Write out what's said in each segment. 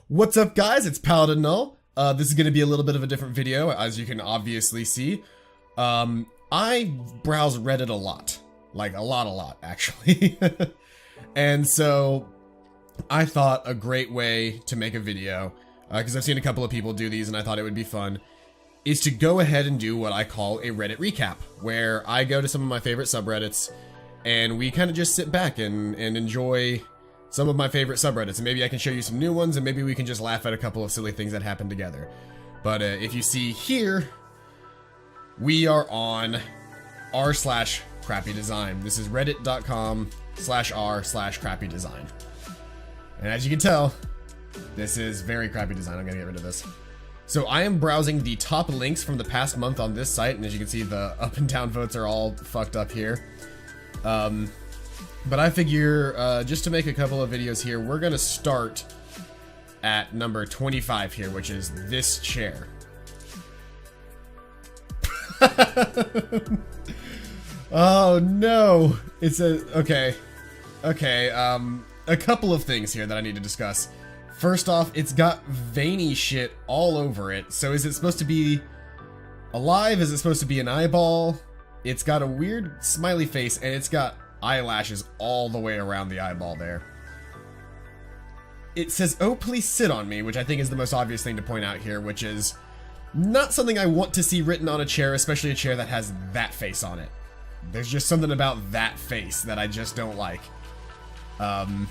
What's up, guys? It's Paladin Null. This is going to be a little bit of a different video, as you can obviously see. I browse Reddit a lot. Like, a lot, actually. And so, I thought a great way to make a video, because I've seen a couple of people do these and I thought it would be fun, is to go ahead and do what I call a Reddit recap, where I go to some of my favorite subreddits, and we kind of just sit back and enjoy some of my favorite subreddits, and maybe I can show you some new ones, and maybe we can just laugh at a couple of silly things that happened together. But if you see here, we are on r/crappydesign. This is reddit.com/r/crappydesign. And as you can tell, this is very crappy design. I'm gonna get rid of this. So I am browsing the top links from the past month on this site, and as you can see, the up and down votes are all fucked up here. But I figure, just to make a couple of videos here, we're gonna start at number 25 here, which is this chair. Oh no! It's okay, a couple of things here that I need to discuss. First off, it's got veiny shit all over it. So is it supposed to be alive? Is it supposed to be an eyeball? It's got a weird smiley face, and it's got eyelashes all the way around the eyeball there. It says, "Oh, please sit on me," which I think is the most obvious thing to point out here, which is not something I want to see written on a chair, especially a chair that has that face on it. There's just something about that face that I just don't like. Oh,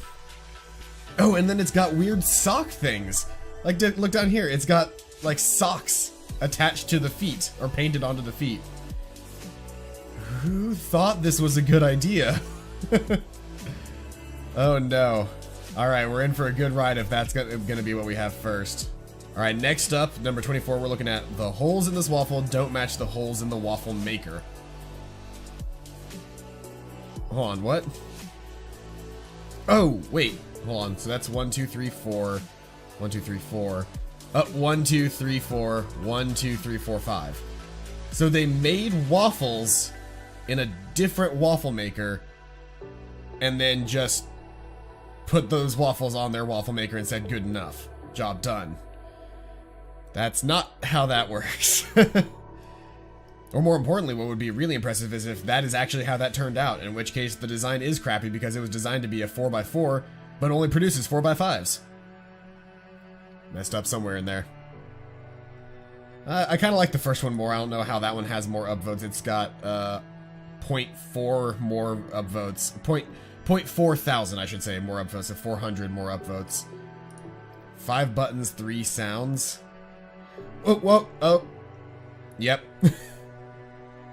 and then it's got weird sock things. Like, look down here. It's got, like, socks attached to the feet, or painted onto the feet. Who thought this was a good idea? Oh, no. Alright, we're in for a good ride if that's gonna be what we have first. Alright, next up, number 24, we're looking at the holes in this waffle don't match the holes in the waffle maker. Hold on, what? Oh, wait. Hold on, so that's 1, 2, 3, 4. 1, 2, 3, 4. 1, 2, 3, 4. 1, 2, 3, 4, 5. So they made waffles in a different waffle maker and then just put those waffles on their waffle maker and said, good enough. Job done. That's not how that works. Or more importantly, what would be really impressive is if that is actually how that turned out, in which case the design is crappy because it was designed to be a 4x4, but only produces 4x5s. Messed up somewhere in there. I kind of like the first one more. I don't know how that one has more upvotes. It's got 0.4 more upvotes. 0.4 thousand, I should say, more upvotes. So 400 more upvotes. 5 buttons, 3 sounds. Oh, whoa, oh. Yep.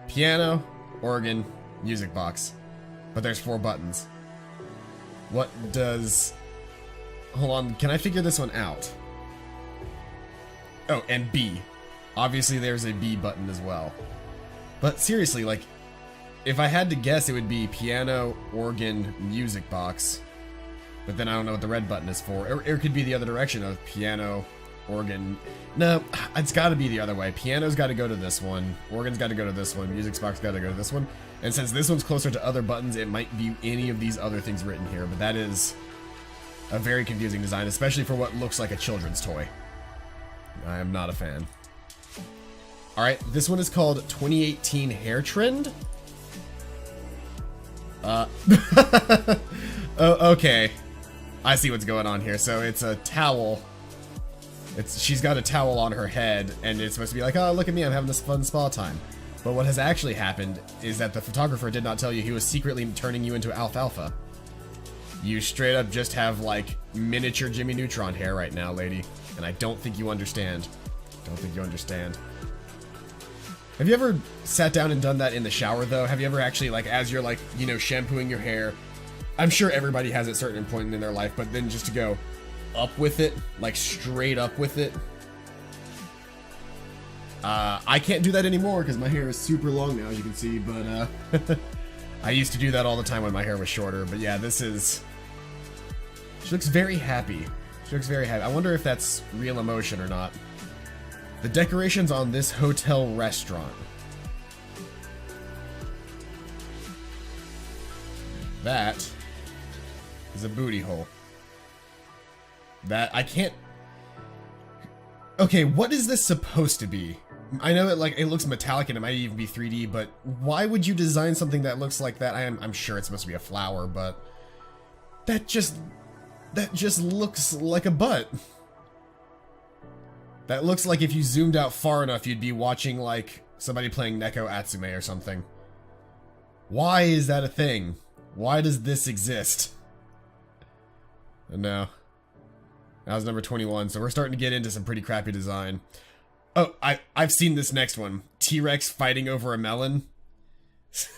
Piano, organ, music box. But there's 4 buttons. What does... Hold on, can I figure this one out? Oh, and B. Obviously there's a B button as well. But seriously, like, if I had to guess, it would be piano, organ, music box. But then I don't know what the red button is for. Or it could be the other direction of piano, organ. No, it's gotta be the other way. Piano's gotta go to this one. Organ's gotta go to this one. Music box gotta go to this one. And since this one's closer to other buttons, it might be any of these other things written here. But that is a very confusing design, especially for what looks like a children's toy. I am not a fan. Alright, this one is called 2018 Hair Trend. Oh, okay. I see what's going on here. So it's a towel. She's got a towel on her head, and it's supposed to be like, oh, look at me, I'm having this fun spa time. But what has actually happened is that the photographer did not tell you he was secretly turning you into alfalfa. You straight up just have, like, miniature Jimmy Neutron hair right now, lady. And I don't think you understand. Don't think you understand. Have you ever sat down and done that in the shower, though? Have you ever actually, like, as you're, like, you know, shampooing your hair? I'm sure everybody has at a certain point in their life, but then just to go up with it, like, straight up with it. I can't do that anymore because my hair is super long now, as you can see, but, I used to do that all the time when my hair was shorter, but yeah, this is... She looks very happy. She looks very happy. I wonder if that's real emotion or not. The decorations on this hotel restaurant. That is a booty hole. That I can't Okay, what is this supposed to be? I know it looks metallic and it might even be 3D, but why would you design something that looks like that? I'm sure it's supposed to be a flower, but that just looks like a butt. That looks like if you zoomed out far enough, you'd be watching like somebody playing Neko Atsume or something. Why is that a thing? Why does this exist? No. That was number 21, so we're starting to get into some pretty crappy design. Oh, I've seen this next one. T-Rex fighting over a melon.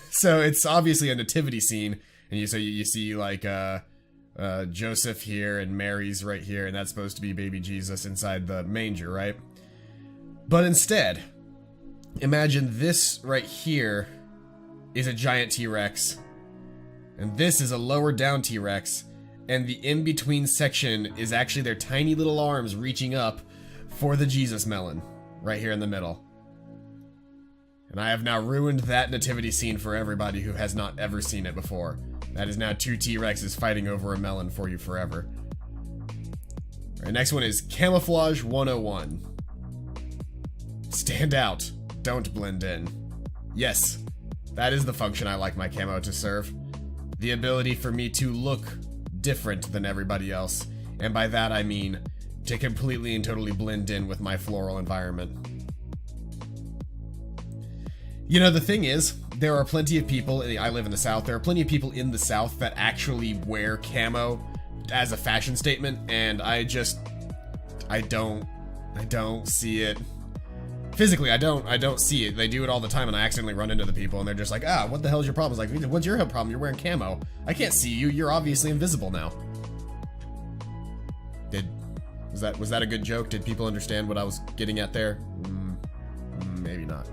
So it's obviously a nativity scene, and you see like Joseph here and Mary's right here, and that's supposed to be baby Jesus inside the manger, right? But instead, imagine this right here is a giant T-Rex, and this is a lower down T-Rex, and the in-between section is actually their tiny little arms reaching up for the Jesus melon, right here in the middle. And I have now ruined that nativity scene for everybody who has not ever seen it before. That is now 2 T-Rexes fighting over a melon for you forever. Alright, next one is Camouflage 101. Stand out, don't blend in. Yes, that is the function I like my camo to serve. The ability for me to look different than everybody else, and by that I mean to completely and totally blend in with my floral environment. You know, the thing is, there are plenty of people, I live in the South, there are plenty of people in the South that actually wear camo as a fashion statement, and I don't see it. Physically, I don't see it. They do it all the time, and I accidentally run into the people, and they're just like, ah, what the hell is your problem? It's like, what's your problem? You're wearing camo. I can't see you. You're obviously invisible now. Was that a good joke? Did people understand what I was getting at there? Maybe not.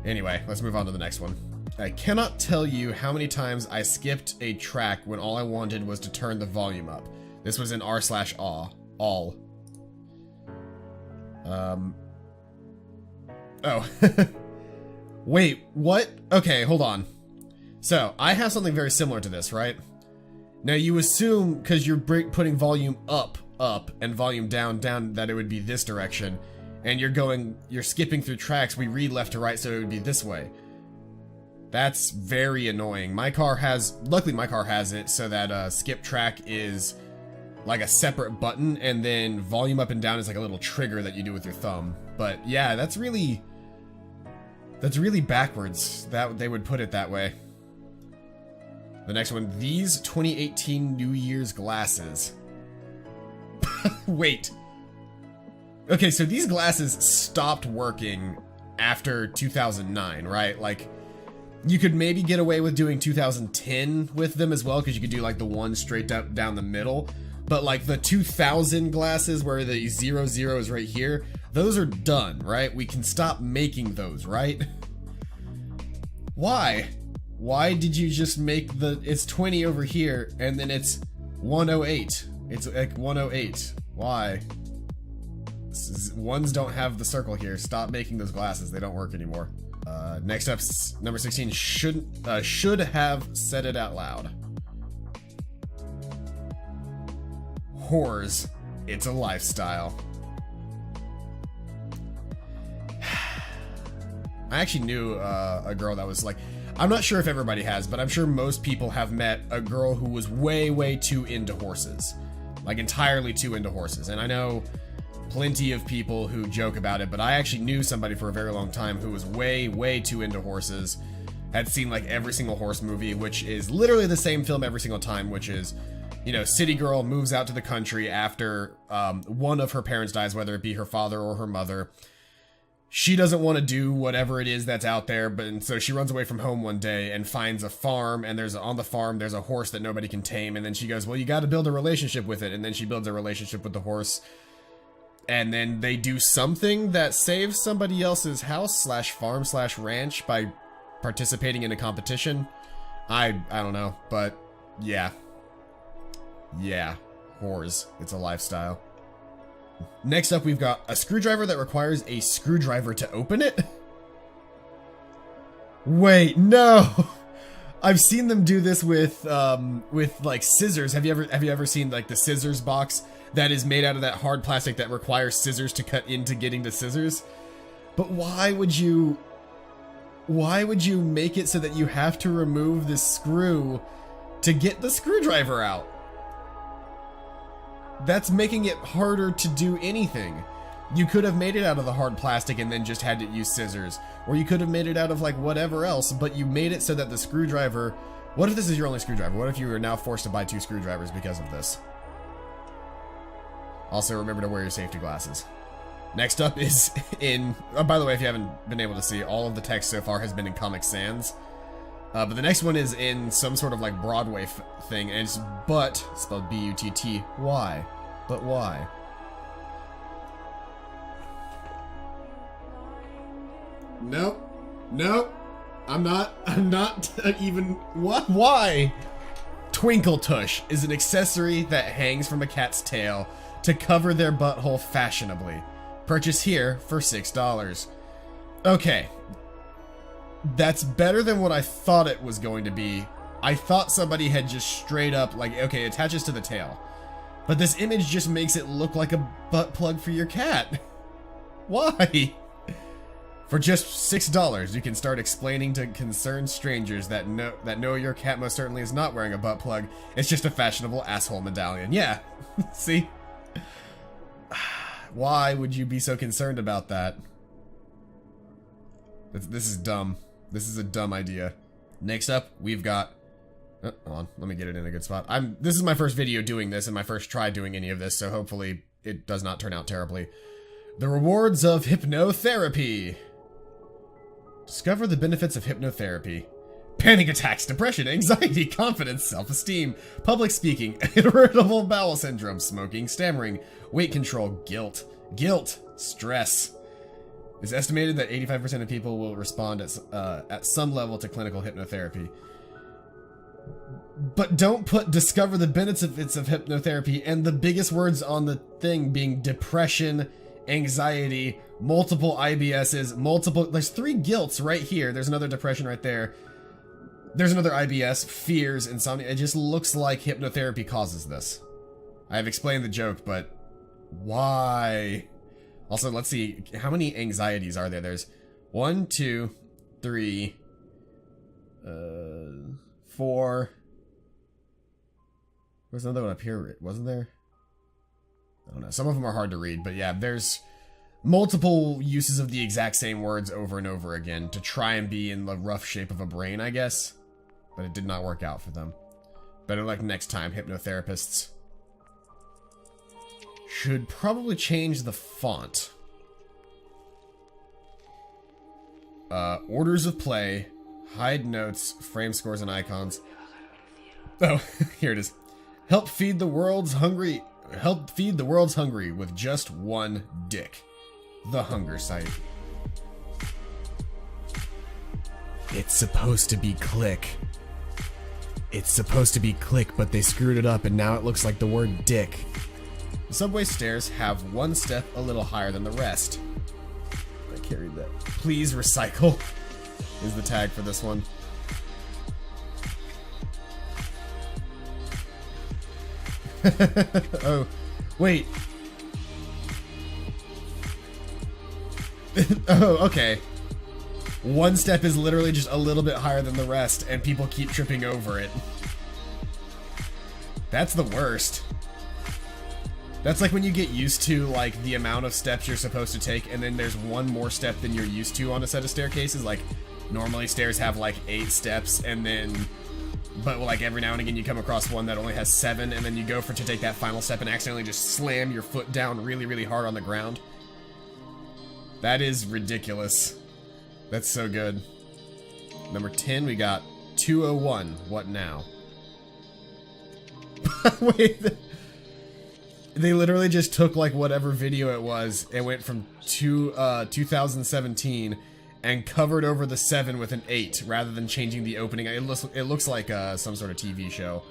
Anyway, let's move on to the next one. I cannot tell you how many times I skipped a track when all I wanted was to turn the volume up. This was in r/all. Oh. Wait, what? Okay, hold on. So, I have something very similar to this, right? Now, you assume, because you're putting volume up, and volume down, that it would be this direction. And you're skipping through tracks, we read left to right, so it would be this way. That's very annoying. Luckily my car has it, so that skip track is like a separate button, and then volume up and down is like a little trigger that you do with your thumb. But yeah, that's really backwards that they would put it that way. The next one, these 2018 New Year's glasses. Wait. Okay, so these glasses stopped working after 2009, right? Like, you could maybe get away with doing 2010 with them as well, because you could do like the one straight down the middle. But like the 2000 glasses where the 00 is right here, those are done, right? We can stop making those, right? Why? Why did you just make it's 20 over here and then it's 108? It's like 108. Why? Ones don't have the circle here. Stop making those glasses. They don't work anymore. Next up, number 16, should have said it out loud. Whores. It's a lifestyle. I actually knew a girl that was like, I'm not sure if everybody has, but I'm sure most people have met a girl who was way too into horses. Like entirely too into horses. And I know plenty of people who joke about it, but I actually knew somebody for a very long time who was way too into horses. Had seen like every single horse movie, which is literally the same film every single time, which is, you know, city girl moves out to the country after one of her parents dies, whether it be her father or her mother. She doesn't want to do whatever it is that's out there, but so she runs away from home one day and finds a farm, and on the farm there's a horse that nobody can tame, and then she goes, well, you got to build a relationship with it, and then she builds a relationship with the horse, and then they do something that saves somebody else's house / farm / ranch by participating in a competition. I don't know, but yeah, whores. It's a lifestyle. Next up, we've got a screwdriver that requires a screwdriver to open it. Wait, no. I've seen them do this with like scissors. Have you ever seen like the scissors box that is made out of that hard plastic that requires scissors to cut into getting to scissors. But why would you make it so that you have to remove this screw to get the screwdriver out? That's making it harder to do anything. You could have made it out of the hard plastic and then just had to use scissors. Or you could have made it out of like whatever else, but you made it so that the screwdriver... What if this is your only screwdriver? What if you are now forced to buy 2 screwdrivers because of this? Also, remember to wear your safety glasses. Next up is in... Oh, by the way, if you haven't been able to see, all of the text so far has been in Comic Sans. But the next one is in some sort of like Broadway thing, and it's but, spelled B-U-T-T, why? But why? Nope. Nope. I'm not even... What? Why? Twinkle Tush is an accessory that hangs from a cat's tail to cover their butthole fashionably. Purchase here for $6. Okay. That's better than what I thought it was going to be. I thought somebody had just straight up, like, okay, it attaches to the tail. But this image just makes it look like a butt plug for your cat. Why? For just $6, you can start explaining to concerned strangers that know your cat most certainly is not wearing a butt plug. It's just a fashionable asshole medallion. Yeah, see? Why would you be so concerned about that? This is dumb. This is a dumb idea. Next up, we've got... Oh, hold on, let me get it in a good spot. This is my first video doing this and my first try doing any of this, so hopefully it does not turn out terribly. The rewards of hypnotherapy. Discover the benefits of hypnotherapy. Panic attacks, depression, anxiety, confidence, self-esteem, public speaking, irritable bowel syndrome, smoking, stammering, weight control, guilt, stress. It's estimated that 85% of people will respond at some level to clinical hypnotherapy. But don't put discover the benefits of hypnotherapy and the biggest words on the thing being depression, anxiety, multiple IBSs, there's 3 guilts right here. There's another depression right there. There's another IBS, fears, insomnia. It just looks like hypnotherapy causes this. I have explained the joke, but why? Also, let's see, how many anxieties are there? There's 1, 2, 3, 4. There's another one up here, wasn't there? I don't know. Some of them are hard to read, but yeah, there's multiple uses of the exact same words over and over again to try and be in the rough shape of a brain, I guess. But it did not work out for them. Better luck next time, hypnotherapists. Should probably change the font. Orders of play, hide notes, frame scores, and icons. Oh, here it is. Help feed the world's hungry with just one dick. The hunger site. It's supposed to be click. It's supposed to be click, but they screwed it up and now it looks like the word dick. The subway stairs have one step a little higher than the rest. I can't read that. Please recycle is the tag for this one. Oh, wait. Oh, okay. One step is literally just a little bit higher than the rest, and people keep tripping over it. That's the worst. That's like when you get used to, like, the amount of steps you're supposed to take, and then there's one more step than you're used to on a set of staircases. Like, normally stairs have, like, 8 steps, and then... But, like, every now and again you come across one that only has 7, and then you go to take that final step and accidentally just slam your foot down really, really hard on the ground. That is ridiculous. That's so good. Number 10, we got 201. What now? Wait. They literally just took, like, whatever video it was and went from 2017 and covered over the 7 with an 8 rather than changing the opening. It looks like some sort of TV show.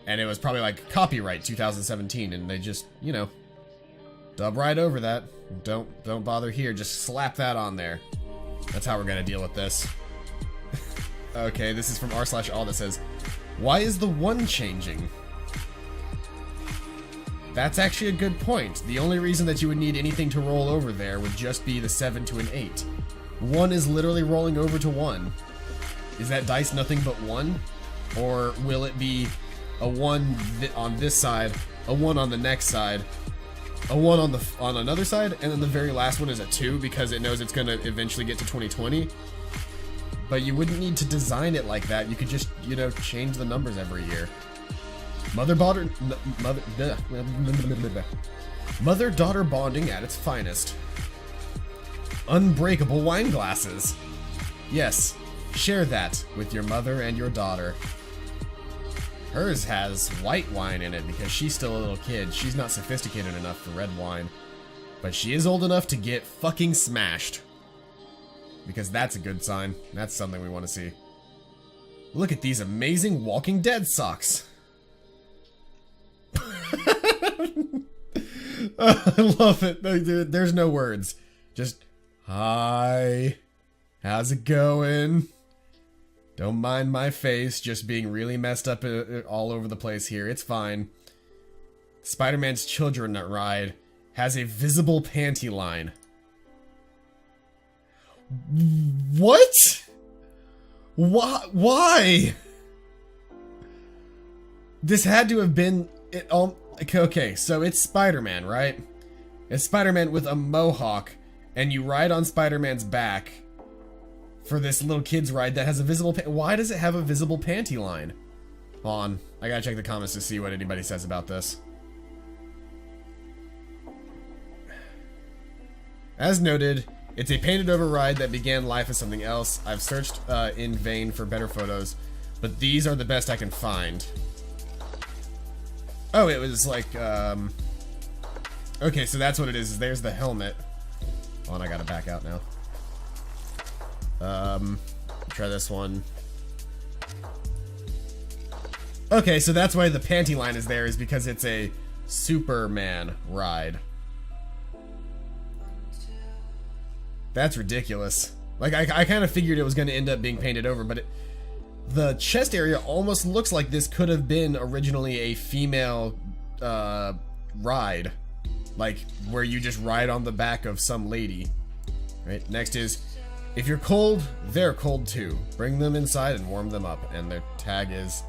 And it was probably like copyright 2017, and they just, you know, dub right over that. Don't bother here. Just slap that on there. That's how we're gonna deal with this. Okay, this is from r/all that says, why is the 1 changing? That's actually a good point. The only reason that you would need anything to roll over there would just be the 7 to an 8. 1 is literally rolling over to 1. Is that dice nothing but 1? Or will it be a 1 on this side, a 1 on the next side, a 1 on another side, and then the very last one is a 2 because it knows it's going to eventually get to 2020? But you wouldn't need to design it like that. You could just, you know, change the numbers every year. Mother-daughter bonding at its finest. Unbreakable wine glasses. Yes, share that with your mother and your daughter. Hers has white wine in it because she's still a little kid. She's not sophisticated enough for red wine. But she is old enough to get fucking smashed. Because that's a good sign. That's something we want to see. Look at these amazing Walking Dead socks. I love it. There's no words. Just, hi. How's it going? Don't mind my face just being really messed up all over the place here. It's fine. Spider-Man's Children ride has a visible panty line. What? Why? This had to have been it. Okay, so it's Spider-Man, right? It's Spider-Man with a mohawk, and you ride on Spider-Man's back for this little kid's ride that has a visible. Why does it have a visible panty line? Hold on, I gotta check the comments to see what anybody says about this. As noted, it's a painted over ride that began life as something else. I've searched in vain for better photos, but these are the best I can find. Oh, it was like, okay, so that's what it is. There's the helmet. Oh, and I gotta back out now. Try this one. Okay, so that's why the panty line is there, is because it's a Superman ride. That's ridiculous. Like, I kind of figured it was going to end up being painted over, but the chest area almost looks like this could have been originally a female ride. Like, where you just ride on the back of some lady. Right, next is, if you're cold, they're cold too. Bring them inside and warm them up. And their tag is,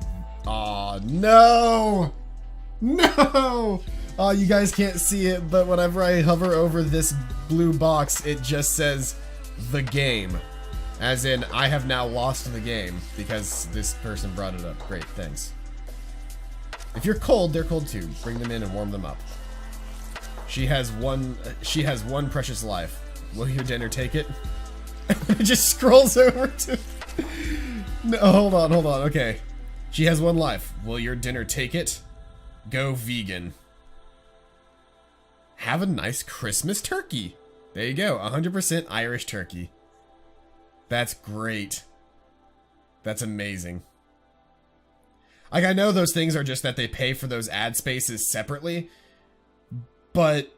aw, no! No! Oh, you guys can't see it, but whenever I hover over this blue box, it just says, the game. As in, I have now lost the game, because this person brought it up. Great, thanks. If you're cold, they're cold too. Bring them in and warm them up. She has one precious life. Will your dinner take it? It just scrolls over to... No, hold on, okay. She has one life. Will your dinner take it? Go vegan. Have a nice Christmas turkey. There you go, 100% Irish turkey. That's great. That's amazing. Like, I know those things are just that they pay for those ad spaces separately, but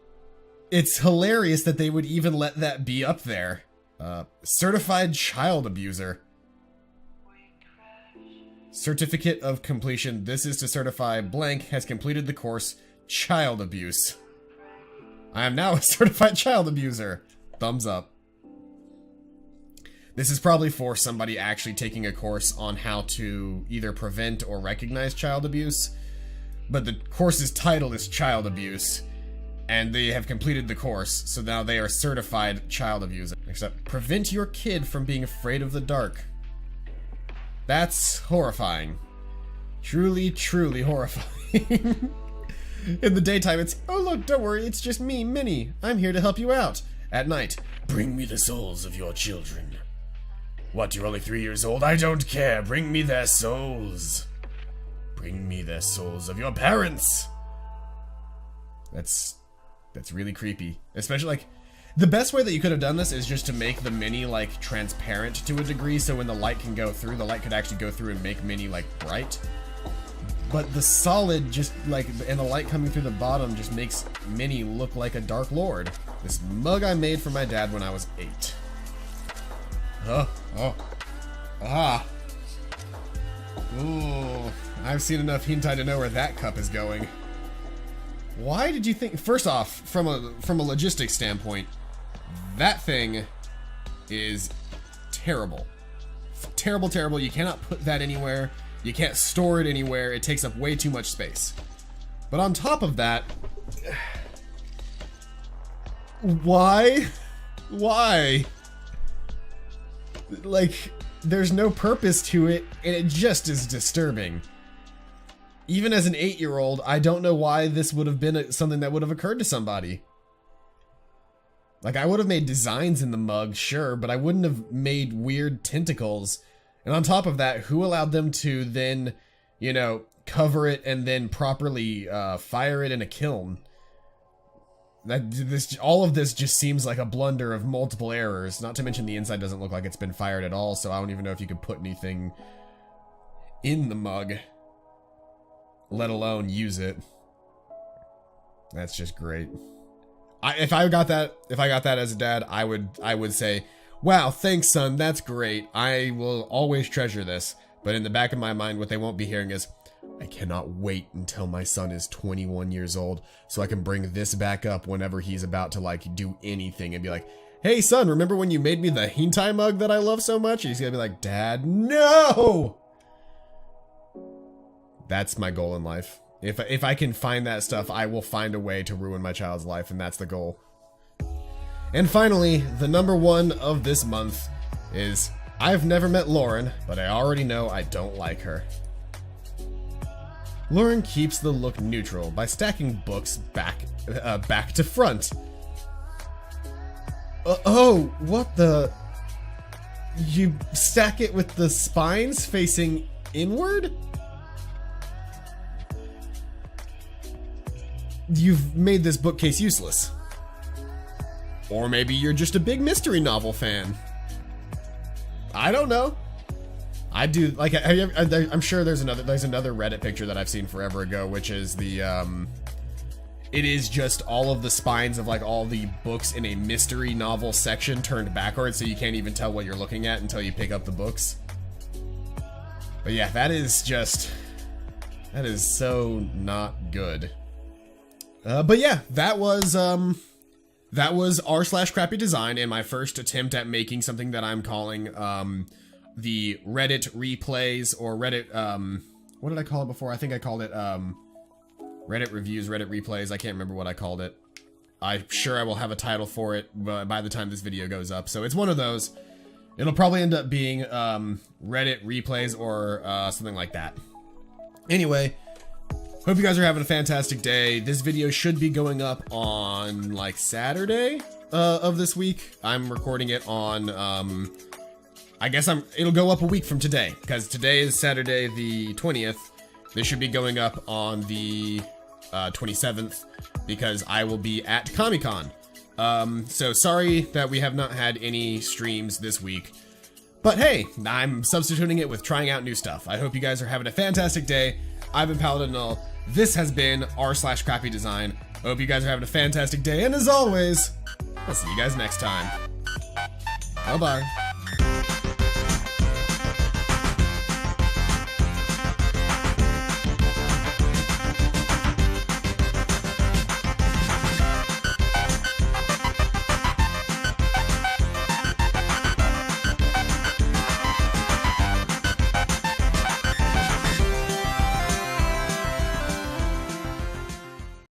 it's hilarious that they would even let that be up there. Certified child abuser. Certificate of completion. This is to certify blank has completed the course child abuse. I am now a certified child abuser. Thumbs up. This is probably for somebody actually taking a course on how to either prevent or recognize child abuse. But the course's title is child abuse. And they have completed the course, so now they are certified child abuser. Except, prevent your kid from being afraid of the dark. That's horrifying. Truly, truly horrifying. In the daytime, it's, oh look, don't worry, it's just me, Minnie. I'm here to help you out. At night, bring me the souls of your children. What, you're only 3 years old? I don't care. Bring me their souls. Bring me the souls of your parents. That's really creepy. Especially, like, the best way that you could have done this is just to make the Mini, like, transparent to a degree, so when the light can go through, the light could actually go through and make Mini, like, bright. But the solid just, like, and the light coming through the bottom just makes Mini look like a Dark Lord. This mug I made for my dad when I was 8. Ooh, I've seen enough hentai to know where that cup is going. Why did you think? First off, from a logistics standpoint, that thing is terrible. Terrible, terrible. You cannot put that anywhere. You can't store it anywhere. It takes up way too much space. But on top of that, why? Why? Like, there's no purpose to it, and it just is disturbing. Even as an 8-year-old, I don't know why this would have been something that would have occurred to somebody. Like, I would have made designs in the mug, sure, but I wouldn't have made weird tentacles. And on top of that, who allowed them to then, you know, cover it and then properly fire it in a kiln? All of this just seems like a blunder of multiple errors. Not to mention the inside doesn't look like it's been fired at all, so I don't even know if you could put anything in the mug, let alone use it. That's just great. If I got that as a dad, I would say, wow, thanks son, that's great. I will always treasure this. But in the back of my mind, what they won't be hearing is, I cannot wait until my son is 21 years old so I can bring this back up whenever he's about to like do anything and be like, hey son, remember when you made me the hentai mug that I love so much? And he's gonna be like, Dad, no! That's my goal in life. If I can find that stuff, I will find a way to ruin my child's life, and that's the goal. And finally, the number one of this month is, I've never met Lauren, but I already know I don't like her. Lauren keeps the look neutral by stacking books back to front. Oh, what the? You stack it with the spines facing inward? You've made this bookcase useless. Or maybe you're just a big mystery novel fan. I don't know. I do, like, I'm sure there's another Reddit picture that I've seen forever ago, which is the, it is just all of the spines of, like, all the books in a mystery novel section turned backwards, so you can't even tell what you're looking at until you pick up the books. But yeah, that is so not good. But yeah, that was r/crappy design and my first attempt at making something that I'm calling, the Reddit replays, or Reddit, what did I call it before? I think I called it, Reddit reviews, Reddit replays. I can't remember what I called it. I'm sure I will have a title for it by the time this video goes up. So it's one of those. It'll probably end up being, Reddit replays or, something like that. Anyway, hope you guys are having a fantastic day. This video should be going up on, like, Saturday, of this week. I'm recording it on, I guess it'll go up a week from today, because today is Saturday the 20th. This should be going up on the 27th, because I will be at Comic-Con. So sorry that we have not had any streams this week. But hey, I'm substituting it with trying out new stuff. I hope you guys are having a fantastic day. I've been Paladin Null. This has been r/crappy design. I hope you guys are having a fantastic day, and as always, I'll see you guys next time. Bye-bye.